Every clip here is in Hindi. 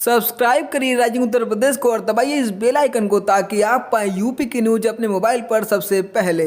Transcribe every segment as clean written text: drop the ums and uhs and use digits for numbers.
सब्सक्राइब करिए राइजिंग उत्तर प्रदेश को और दबाइए इस बेल आइकन को ताकि आप पाए यूपी की न्यूज अपने मोबाइल पर सबसे पहले।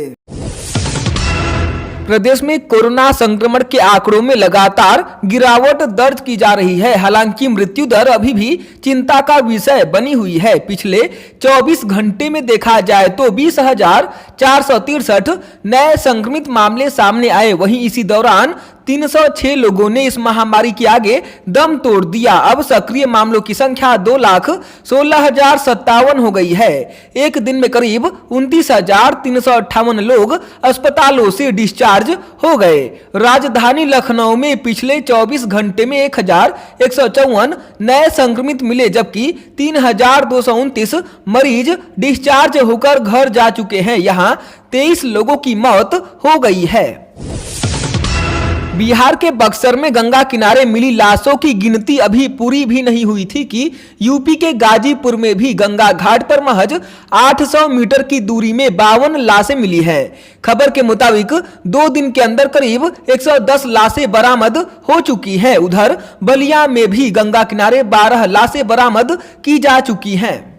प्रदेश में कोरोना संक्रमण के आंकड़ों में लगातार गिरावट दर्ज की जा रही है। हालांकि मृत्यु दर अभी भी चिंता का विषय बनी हुई है। पिछले 24 घंटे में देखा जाए तो 20,463 नए संक्रमित मामले सामने आए। वहीं इसी दौरान 306 लोगों ने इस महामारी के आगे दम तोड़ दिया। अब सक्रिय मामलों की संख्या 2,16,057 हो गई है। एक दिन में करीब 29,358 लोग अस्पतालों से डिस्चार्ज हो गए। राजधानी लखनऊ में पिछले 24 घंटे में 1,154 नए संक्रमित मिले, जबकि 3,229 मरीज डिस्चार्ज होकर घर जा चुके हैं। यहां 23 लोगों की मौत हो गई है। बिहार के बक्सर में गंगा किनारे मिली लाशों की गिनती अभी पूरी भी नहीं हुई थी कि यूपी के गाजीपुर में भी गंगा घाट पर महज 800 मीटर की दूरी में 52 लाशें मिली हैं। खबर के मुताबिक 2 दिन के अंदर करीब 110 लाशें बरामद हो चुकी हैं। उधर बलिया में भी गंगा किनारे 12 लाशें बरामद की जा चुकी हैं।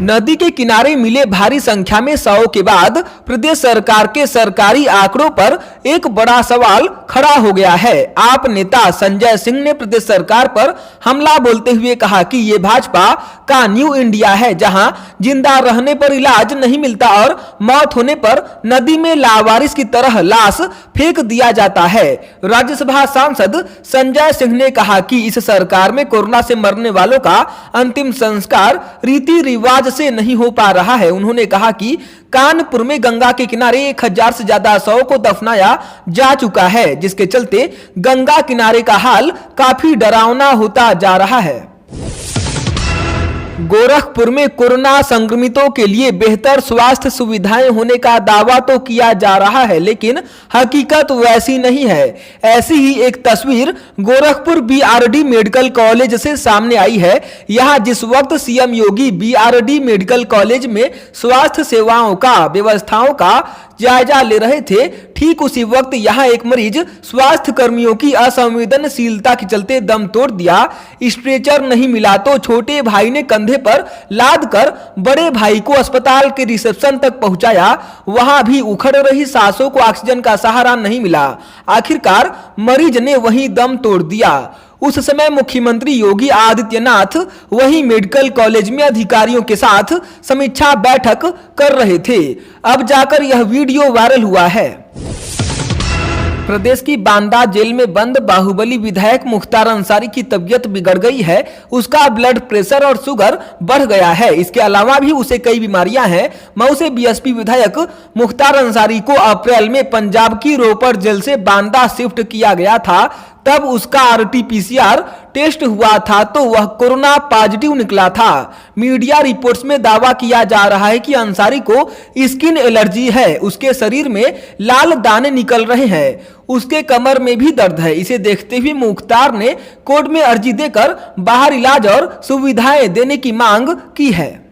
नदी के किनारे मिले भारी संख्या में शवों के बाद प्रदेश सरकार के सरकारी आंकड़ों पर एक बड़ा सवाल खड़ा हो गया है। आप नेता संजय सिंह ने प्रदेश सरकार पर हमला बोलते हुए कहा कि ये भाजपा का न्यू इंडिया है, जहां जिंदा रहने पर इलाज नहीं मिलता और मौत होने पर नदी में लावारिस की तरह लाश फेंक दिया जाता है। राज्यसभा सांसद संजय सिंह ने कहा कि इस सरकार में कोरोना से मरने वालों का अंतिम संस्कार रीति रिवाज से नहीं हो पा रहा है। उन्होंने कहा कि कानपुर में गंगा के किनारे 1000 से ज्यादा शवों को दफनाया जा चुका है, जिसके चलते गंगा किनारे का हाल काफी डरावना होता जा रहा है। गोरखपुर में कोरोना संक्रमितों के लिए बेहतर स्वास्थ्य सुविधाएं होने का दावा तो किया जा रहा है, लेकिन हकीकत वैसी नहीं है। ऐसी ही एक तस्वीर गोरखपुर बीआरडी मेडिकल कॉलेज से सामने आई है। यहां जिस वक्त सीएम योगी बीआरडी मेडिकल कॉलेज में स्वास्थ्य सेवाओं का व्यवस्थाओं का जायजा ले रहे थे, ठीक उसी वक्त यहां एक मरीज स्वास्थ्य कर्मियों की असंवेदनशीलता के चलते दम तोड़ दिया। स्ट्रेचर नहीं मिला तो छोटे भाई ने कंधे पर लाद कर बड़े भाई को अस्पताल के रिसेप्शन तक पहुंचाया। वहां भी उखड़ रही सांसों को ऑक्सीजन का सहारा नहीं मिला। आखिरकार मरीज ने वहीं दम तोड़ दिया। उस समय मुख्यमंत्री योगी आदित्यनाथ वही मेडिकल कॉलेज में अधिकारियों के साथ समीक्षा बैठक कर रहे थे। अब जाकर यह वीडियो वायरल हुआ है। प्रदेश की बांदा जेल में बंद बाहुबली विधायक मुख्तार अंसारी की तबीयत बिगड़ गई है। उसका ब्लड प्रेशर और शुगर बढ़ गया है। इसके अलावा भी उसे कई बीमारियां हैं। मऊ से बीएसपी विधायक मुख्तार अंसारी को अप्रैल में पंजाब की रोपड़ जेल से बांदा शिफ्ट किया गया था। तब उसका आरटीपीसीआर टेस्ट हुआ था तो वह कोरोना पॉजिटिव निकला था। मीडिया रिपोर्ट्स में दावा किया जा रहा है कि अंसारी को स्किन एलर्जी है। उसके शरीर में लाल दाने निकल रहे हैं। उसके कमर में भी दर्द है। इसे देखते हुए मुख्तार ने कोर्ट में अर्जी देकर बाहर इलाज और सुविधाएं देने की मांग की है।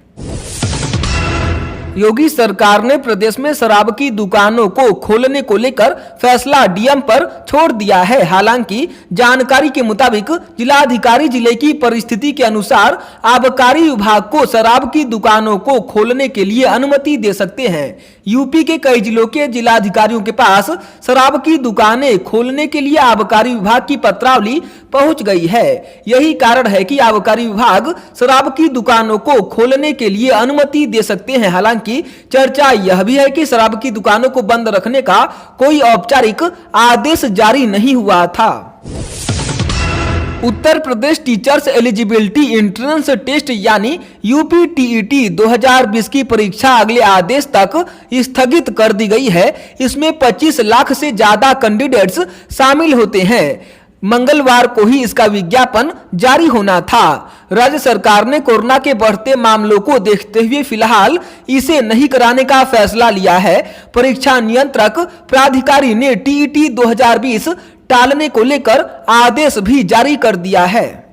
योगी सरकार ने प्रदेश में शराब की दुकानों को खोलने को लेकर फैसला डीएम पर छोड़ दिया है। हालांकि जानकारी के मुताबिक जिलाधिकारी जिले की परिस्थिति के अनुसार आबकारी विभाग को शराब की दुकानों को खोलने के लिए अनुमति दे सकते हैं। यूपी के कई जिलों के जिलाधिकारियों के पास शराब की दुकानें खोलने के लिए आबकारी विभाग की पत्रावली पहुंच गई है। यही कारण है कि आबकारी विभाग शराब की दुकानों को खोलने के लिए अनुमति दे सकते हैं। हालांकि चर्चा यह भी है कि शराब की दुकानों को बंद रखने का कोई औपचारिक आदेश जारी नहीं हुआ था। Uttar Pradesh teachers eligibility entrance test यानी यूपीटीईटी 2020 की परीक्षा अगले आदेश तक स्थगित कर दी गई है। इसमें 25 लाख से ज्यादा कैंडिडेट्स शामिल होते हैं। मंगलवार को ही इसका विज्ञापन जारी होना था। राज्य सरकार ने कोरोना के बढ़ते मामलों को देखते हुए फिलहाल इसे नहीं कराने का फैसला लिया है। परीक्षा नियंत्रक प्राधिकारी ने टीईटी 2020 टालने को लेकर आदेश भी जारी कर दिया है।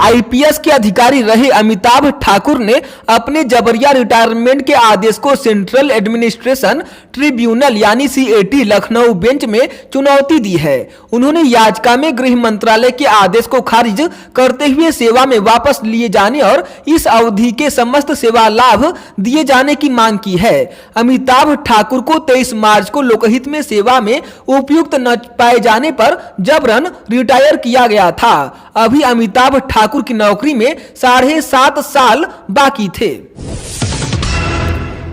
आईपीएस के अधिकारी रहे अमिताभ ठाकुर ने अपने जबरिया रिटायरमेंट के आदेश को सेंट्रल एडमिनिस्ट्रेशन ट्रिब्यूनल यानी सीएटी लखनऊ बेंच में चुनौती दी है। उन्होंने याचिका में गृह मंत्रालय के आदेश को खारिज करते हुए सेवा में वापस लिए जाने और इस अवधि के समस्त सेवा लाभ दिए जाने की मांग की है। अमिताभ ठाकुर को 23 मार्च को लोकहित में सेवा में उपयुक्त न पाए जाने पर जबरन रिटायर किया गया था। अभी अमिताभ ठाकुर की नौकरी में 7.5 साल बाकी थे।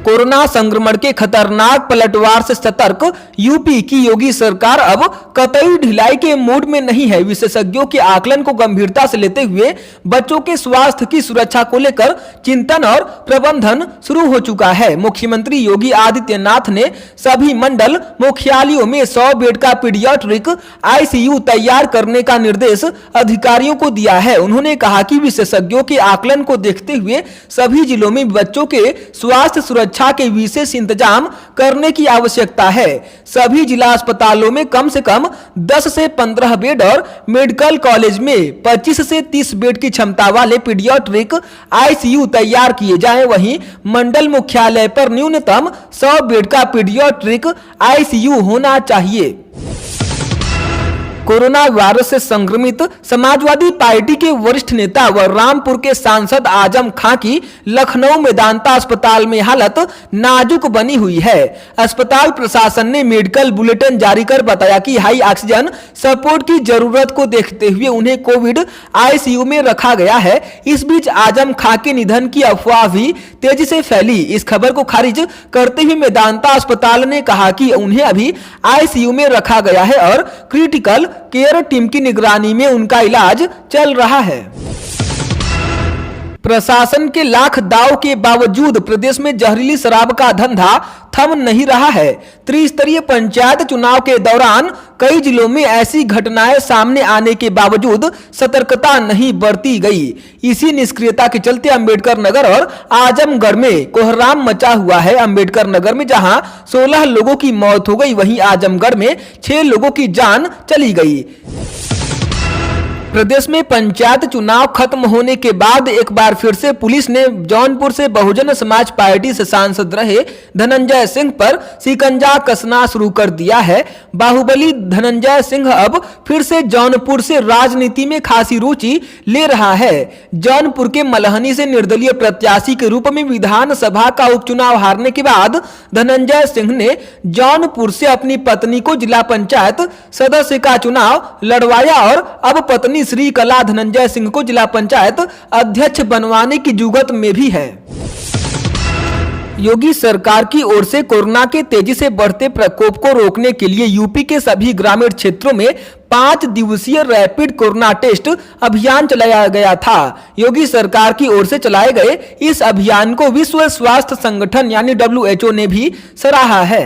कोरोना संक्रमण के खतरनाक पलटवार से सतर्क यूपी की योगी सरकार अब कतई ढिलाई के मूड में नहीं है। विशेषज्ञों के आकलन को गंभीरता से लेते हुए बच्चों के स्वास्थ्य की सुरक्षा को लेकर चिंतन और प्रबंधन शुरू हो चुका है। मुख्यमंत्री योगी आदित्यनाथ ने सभी मंडल मुख्यालयों में 100 बेड का पीडियाट्रिक आईसीयू तैयार करने का निर्देश अधिकारियों को दिया है। उन्होंने कहा कि विशेषज्ञों के आकलन को देखते हुए सभी जिलों में बच्चों के स्वास्थ्य सुरक्षा के विशेष इंतजाम करने की आवश्यकता है। सभी जिला अस्पतालों में कम से कम 10 से 15 बेड और मेडिकल कॉलेज में 25 से 30 बेड की क्षमता वाले पीडियाट्रिक आईसीयू तैयार किए जाएं। वहीं मंडल मुख्यालय पर न्यूनतम 100 बेड का पीडियाट्रिक आईसीयू होना चाहिए। कोरोना वायरस से संक्रमित समाजवादी पार्टी के वरिष्ठ नेता व रामपुर के सांसद आजम खां की लखनऊ मेदांता अस्पताल में हालत नाजुक बनी हुई है। अस्पताल प्रशासन ने मेडिकल बुलेटिन जारी कर बताया कि हाई ऑक्सीजन सपोर्ट की जरूरत को देखते हुए उन्हें कोविड आईसीयू में रखा गया है। इस बीच आजम खां के निधन की अफवाह भी तेजी से फैली। इस खबर को खारिज करते हुए मेदांता अस्पताल ने कहा कि उन्हें अभी आईसीयू में रखा गया है और क्रिटिकल केयर टीम की निगरानी में उनका इलाज चल रहा है। प्रशासन के लाख दाव के बावजूद प्रदेश में जहरीली शराब का धंधा थम नहीं रहा है। त्रिस्तरीय पंचायत चुनाव के दौरान कई जिलों में ऐसी घटनाएं सामने आने के बावजूद सतर्कता नहीं बरती गई। इसी निष्क्रियता के चलते अंबेडकर नगर और आजमगढ़ में कोहराम मचा हुआ है। अंबेडकर नगर में जहां 16 लोगों की मौत हो गई, वहीं आजमगढ़ में 6 लोगों की जान चली गई। प्रदेश में पंचायत चुनाव खत्म होने के बाद एक बार फिर से पुलिस ने जौनपुर से बहुजन समाज पार्टी से सांसद रहे धनंजय सिंह पर शिकंजा कसना शुरू कर दिया है। बाहुबली धनंजय सिंह अब फिर से जौनपुर से राजनीति में खासी रुचि ले रहा है। जौनपुर के मलहनी से निर्दलीय प्रत्याशी के रूप में विधानसभा का उपचुनाव हारने के बाद धनंजय सिंह ने जौनपुर से अपनी पत्नी को जिला पंचायत सदस्य का चुनाव लड़वाया और अब पत्नी श्री कला धनंजय सिंह को जिला पंचायत अध्यक्ष बनवाने की जुगत में भी है। योगी सरकार की ओर से कोरोना के तेजी से बढ़ते प्रकोप को रोकने के लिए यूपी के सभी ग्रामीण क्षेत्रों में 5 दिवसीय रैपिड कोरोना टेस्ट अभियान चलाया गया था। योगी सरकार की ओर से चलाए गए इस अभियान को विश्व स्वास्थ्य संगठन यानी WHO ने भी सराहा है।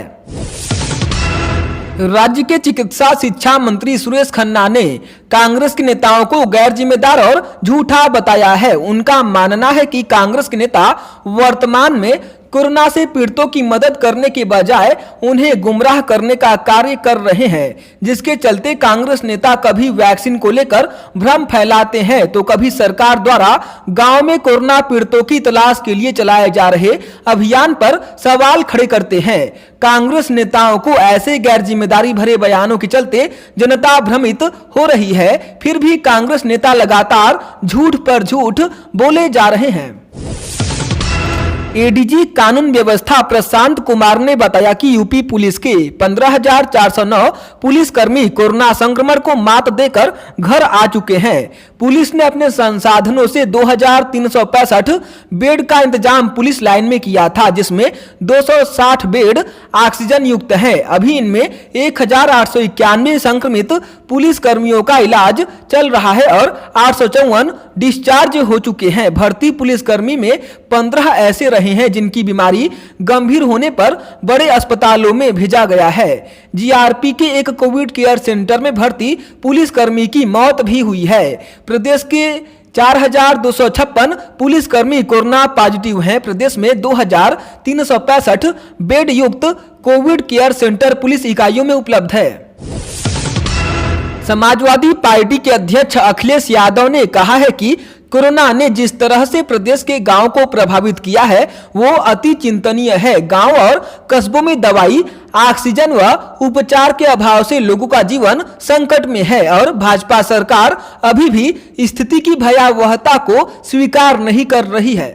राज्य के चिकित्सा शिक्षा मंत्री सुरेश खन्ना ने कांग्रेस के नेताओं को गैर जिम्मेदार और झूठा बताया है। उनका मानना है कि कांग्रेस के नेता वर्तमान में कोरोना से पीड़ितों की मदद करने के बजाय उन्हें गुमराह करने का कार्य कर रहे हैं, जिसके चलते कांग्रेस नेता कभी वैक्सीन को लेकर भ्रम फैलाते हैं तो कभी सरकार द्वारा गांव में कोरोना पीड़ितों की तलाश के लिए चलाए जा रहे अभियान पर सवाल खड़े करते हैं। कांग्रेस नेताओं को ऐसे गैर जिम्मेदारी भरे बयानों के चलते जनता भ्रमित हो रही है। फिर भी कांग्रेस नेता लगातार झूठ पर झूठ बोले जा रहे हैं। एडीजी कानून व्यवस्था प्रशांत कुमार ने बताया कि यूपी पुलिस के 15,409 पुलिसकर्मी कोरोना संक्रमण को मात देकर घर आ चुके हैं। पुलिस ने अपने संसाधनों से 2,365 बेड का इंतजाम पुलिस लाइन में किया था, जिसमें 260 बेड ऑक्सीजन युक्त हैं। अभी इनमें 1,891 संक्रमित पुलिस कर्मियों का इलाज चल रहा है और 854 डिस्चार्ज हो चुके हैं। भर्ती पुलिसकर्मी में 15 ऐसे रहे हैं जिनकी बीमारी गंभीर होने पर बड़े अस्पतालों में भेजा गया है। जीआरपी के एक कोविड केयर सेंटर में भर्ती पुलिसकर्मी की मौत भी हुई है। प्रदेश के 4,256 पुलिसकर्मी कोरोना पॉजिटिव हैं। प्रदेश में 2,365 बेड युक्त कोविड केयर सेंटर पुलिस इकाइयों में उपलब्ध है। समाजवादी पार्टी के अध्यक्ष अखिलेश यादव ने कहा है कि कोरोना ने जिस तरह से प्रदेश के गांव को प्रभावित किया है वो अति चिंतनीय है। गांव और कस्बों में दवाई, ऑक्सीजन व उपचार के अभाव से लोगों का जीवन संकट में है और भाजपा सरकार अभी भी स्थिति की भयावहता को स्वीकार नहीं कर रही है।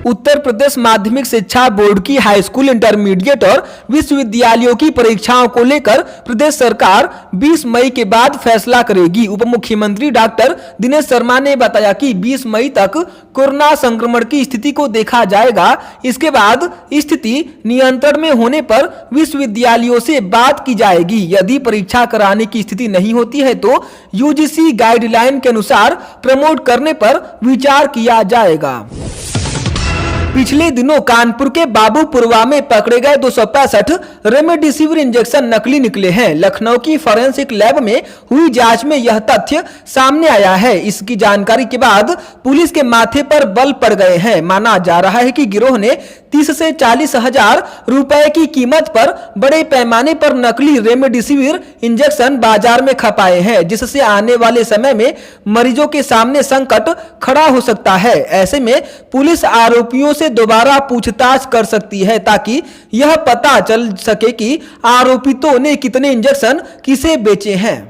उत्तर प्रदेश माध्यमिक शिक्षा बोर्ड की हाई स्कूल, इंटरमीडिएट और विश्वविद्यालयों की परीक्षाओं को लेकर प्रदेश सरकार 20 मई के बाद फैसला करेगी। उप मुख्यमंत्री डॉक्टर दिनेश शर्मा ने बताया कि 20 मई तक कोरोना संक्रमण की स्थिति को देखा जाएगा। इसके बाद स्थिति नियंत्रण में होने पर विश्वविद्यालयों से बात की जाएगी। यदि परीक्षा कराने की स्थिति नहीं होती है तो यूजीसी गाइडलाइन के अनुसार प्रमोट करने पर विचार किया जाएगा। पिछले दिनों कानपुर के बाबूपुरवा में पकड़े गए 265 रेमडेसिविर इंजेक्शन नकली निकले हैं। लखनऊ की फॉरेंसिक लैब में हुई जांच में यह तथ्य सामने आया है। इसकी जानकारी के बाद पुलिस के माथे पर बल पड़ गए हैं। माना जा रहा है कि गिरोह ने 30 से 40 हजार रुपए की कीमत पर बड़े पैमाने पर नकली रेमडेसिविर इंजेक्शन बाजार में खपाए हैं, जिससे आने वाले समय में मरीजों के सामने संकट खड़ा हो सकता है। ऐसे में पुलिस आरोपियों से दोबारा पूछताछ कर सकती है ताकि यह पता चल सके कि आरोपितों ने कितने इंजेक्शन किसे बेचे हैं।